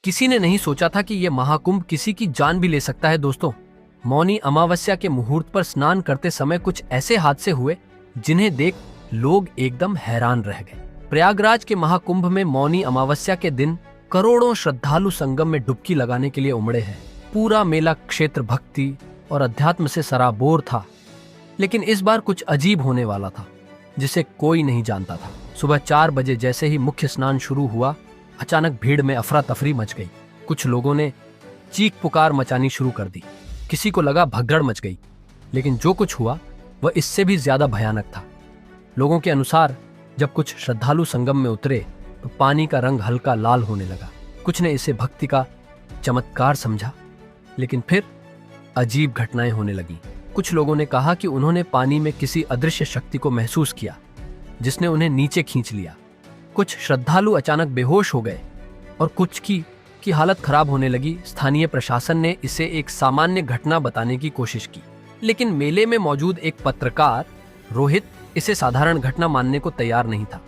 किसी ने नहीं सोचा था कि यह महाकुंभ किसी की जान भी ले सकता है। दोस्तों, मौनी अमावस्या के मुहूर्त पर स्नान करते समय कुछ ऐसे हादसे हुए जिन्हें देख लोग एकदम हैरान रह गए। प्रयागराज के महाकुंभ में मौनी अमावस्या के दिन करोड़ों श्रद्धालु संगम में डुबकी लगाने के लिए उमड़े हैं। पूरा मेला क्षेत्र भक्ति और अध्यात्म से सराबोर था। लेकिन इस बार कुछ अजीब होने वाला था जिसे कोई नहीं जानता था। सुबह 4 बजे जैसे ही मुख्य स्नान शुरू हुआ, अचानक भीड़ में अफरा तफरी मच गई। कुछ लोगों ने चीख पुकार मचानी शुरू कर दी। किसी को लगा भगदड़ मच गई, लेकिन जो कुछ हुआ वह इससे भी ज्यादा भयानक था। लोगों के अनुसार जब कुछ श्रद्धालु संगम में उतरे तो पानी का रंग हल्का लाल होने लगा। कुछ ने इसे भक्ति का चमत्कार समझा, लेकिन फिर अजीब घटनाएं होने लगीं। कुछ लोगों ने कहा कि उन्होंने पानी में किसी अदृश्य शक्ति को महसूस किया जिसने उन्हें नीचे खींच लिया। कुछ श्रद्धालु अचानक बेहोश हो गए और कुछ की हालत खराब होने लगी। स्थानीय प्रशासन ने इसे एक सामान्य घटना बताने की कोशिश की, लेकिन मेले में मौजूद एक पत्रकार रोहित इसे साधारण घटना मानने को तैयार नहीं था।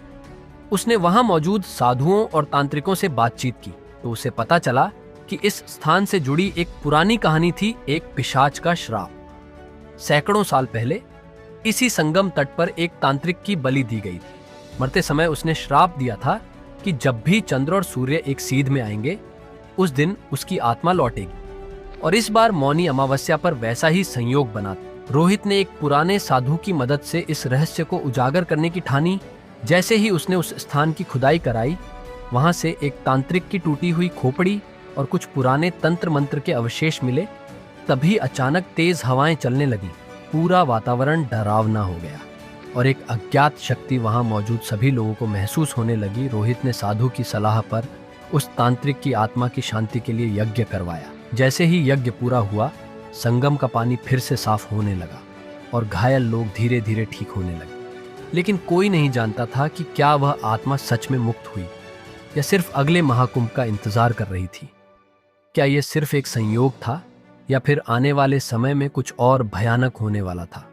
उसने वहां मौजूद साधुओं और तांत्रिकों से बातचीत की तो उसे पता चला कि इस स्थान से जुड़ी एक पुरानी कहानी थी, एक पिशाच का श्राप। सैकड़ों साल पहले इसी संगम तट पर एक तांत्रिक की बलि दी गई थी। मरते समय उसने श्राप दिया था कि जब भी चंद्र और सूर्य एक सीध में आएंगे उस दिन उसकी आत्मा लौटेगी। और इस बार मौनी अमावस्या पर वैसा ही संयोग बना। रोहित ने एक पुराने साधु की मदद से इस रहस्य को उजागर करने की ठानी। जैसे ही उसने उस स्थान की खुदाई कराई, वहां से एक तांत्रिक की टूटी हुई खोपड़ी और कुछ पुराने तंत्र मंत्र के अवशेष मिले। तभी अचानक तेज हवाएं चलने लगी। पूरा वातावरण डरावना हो गया और एक अज्ञात शक्ति वहां मौजूद सभी लोगों को महसूस होने लगी। रोहित ने साधु की सलाह पर उस तांत्रिक की आत्मा की शांति के लिए यज्ञ करवाया। जैसे ही यज्ञ पूरा हुआ, संगम का पानी फिर से साफ होने लगा और घायल लोग धीरे धीरे ठीक होने लगे। लेकिन कोई नहीं जानता था कि क्या वह आत्मा सच में मुक्त हुई या सिर्फ अगले महाकुंभ का इंतजार कर रही थी। क्या यह सिर्फ एक संयोग था या फिर आने वाले समय में कुछ और भयानक होने वाला था।